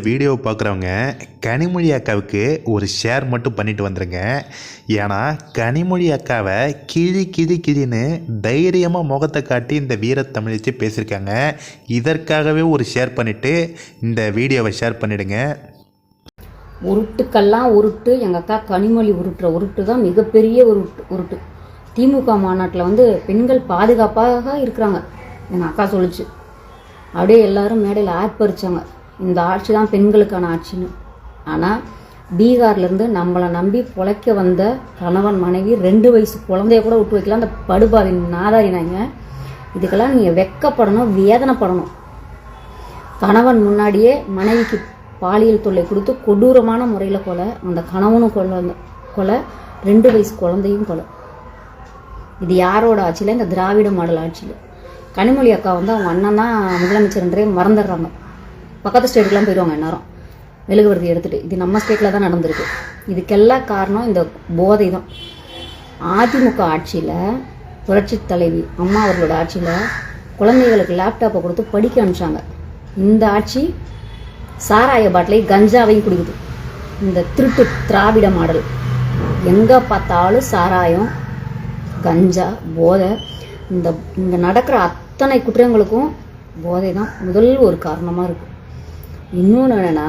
வீடியோவை பார்க்குறவங்க கனிமொழி அக்காவுக்கு ஒரு ஷேர் மட்டும் பண்ணிட்டு வந்துடுங்க. ஏன்னா கனிமொழி அக்காவை கிழின்னு தைரியமாக முகத்தை காட்டி இந்த வீரத்தமிழிச்சு பேசியிருக்காங்க. இதற்காகவே ஒரு ஷேர் பண்ணிவிட்டு இந்த வீடியோவை ஷேர் பண்ணிவிடுங்க. உருட்டுக்கெல்லாம் உருட்டு எங்கள் அக்கா கனிமொழி உருட்டுற உருட்டு தான் மிகப்பெரிய உருட்டு. திமுக மாநாட்டில் பெண்கள் பாதுகாப்பாக இருக்கிறாங்க எங்கள் அக்கா சொல்லிச்சு. அப்படியே எல்லாரும் மேடையில் ஆர்ப்பரிச்சாங்க, இந்த ஆட்சி தான் பெண்களுக்கான ஆட்சின்னு. ஆனால் பீகார்லேருந்து நம்மளை நம்பி பொழைக்க வந்த கணவன் மனைவி 2 வயசு குழந்தைய கூட விட்டு வைக்கலாம். அந்த படுபாவின் நாதாரினாங்க. இதுக்கெல்லாம் நீங்கள் வெக்கப்படணும், வேதனைப்படணும். கணவன் முன்னாடியே மனைவிக்கு பாலியல் தொல்லை கொடுத்து கொடூரமான முறையில் கொலை, அந்த கணவனும் கொலை, 2 வயசு குழந்தையும் கொலை. இது யாரோட ஆட்சியில்? இந்த திராவிட மாடல் ஆட்சியில். கனிமொழி அக்கா அவங்க அண்ணன் தான் முதலமைச்சர்ன்றே மறந்துடுறாங்க. பக்கத்து ஸ்டேட்டுக்கெலாம் போயிடுவாங்க எல்லாரும் மெழுகுவர்த்தி எடுத்துகிட்டு. இது நம்ம ஸ்டேட்டில் தான் நடந்திருக்கு. இதுக்கெல்லாம் காரணம் இந்த போதை தான். அதிமுக ஆட்சியில் புரட்சி தலைவி அம்மா அவர்களோட ஆட்சியில் குழந்தைகளுக்கு லேப்டாப்பை கொடுத்து படிக்க அனுப்பிச்சாங்க. இந்த ஆட்சி சாராய பாட்டிலை கஞ்சாவையும் குடிக்குது. இந்த திருட்டு திராவிட மாடல். எங்கே பார்த்தாலும் சாராயம், கஞ்சா, போதை. இந்த நடக்கிற அத்தனை குற்றங்களுக்கும் போதை தான் முதல் ஒரு காரணமாக இருக்குது. இன்னொன்று என்னென்னா,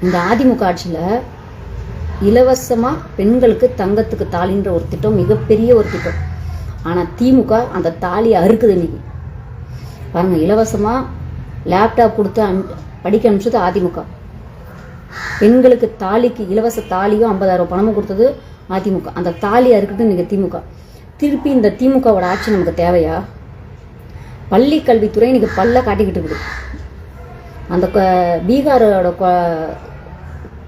இந்த அதிமுக ஆட்சியில் இலவசமாக பெண்களுக்கு தங்கத்துக்கு தாலின்ற ஒரு திட்டம், மிகப்பெரிய ஒரு திட்டம். ஆனால் திமுக அந்த தாலியை அறுக்குது இன்னைக்கு. பாருங்கள், இலவசமாக லேப்டாப் கொடுத்து படிக்க அனுப்பிச்சது அதிமுக. பெண்களுக்கு தாலிக்கு இலவச தாலியும் 50,000 பணமும் கொடுத்தது அதிமுக. அந்த தாலி அறுக்குது இன்னைக்கு திமுக. திருப்பி இந்த திமுகவோட ஆட்சி நமக்கு தேவையா? பள்ளி கல்வித்துறை இன்னைக்கு பல்ல காட்டிக்கிட்டு இருக்குது. அந்த பீகாரோட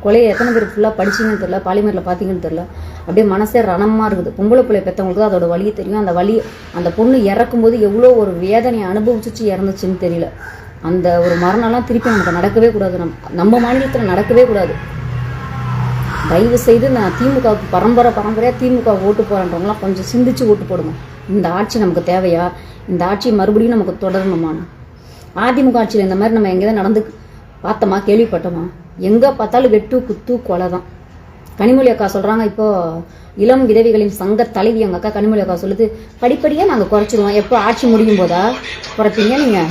கொலையை எத்தனை பேர் ஃபுல்லாக படிச்சிங்கன்னு தெரியல, பாலிமரில் பார்த்தீங்கன்னு தெரியல. அப்படியே மனசே ரணமாக இருக்குது. பொம்பளை பிள்ளை பெற்றவங்களுக்கு அதோட வலியை தெரியும். அந்த பொண்ணு இறக்கும்போது எவ்வளோ ஒரு வேதனையை அனுபவிச்சு இறந்துச்சுன்னு தெரியல. அந்த ஒரு மரணம்லாம் திருப்பி நமக்கு நடக்கவே கூடாது. நம்ம மாநிலத்தில் நடக்கவே கூடாது. தயவு செய்து நான் திமுகவுக்கு பரம்பரையாக திமுக ஓட்டு போகிறன்றவங்களாம் கொஞ்சம் சிந்திச்சு ஓட்டு போடுங்க. இந்த ஆட்சி நமக்கு தேவையா? இந்த ஆட்சி மறுபடியும் நமக்கு தொடரணுமான? அதிமுக ஆட்சியில் இந்த மாதிரி நம்ம எங்கேயாவது நடந்து பார்த்தோமா, கேள்விப்பட்டோமா? எங்கே பார்த்தாலும் வெட்டு குத்து கொலை தான். கனிமொழி அக்கா சொல்கிறாங்க, இப்போது இளம் விதவிகளின் சங்க தலைவி எங்கள் அக்கா கனிமொழி அக்கா சொல்லுது, படிப்படியாக நாங்கள் குறைச்சிடுவோம். எப்போ ஆட்சி முடியும் போதா குறைப்பீங்க நீங்கள்?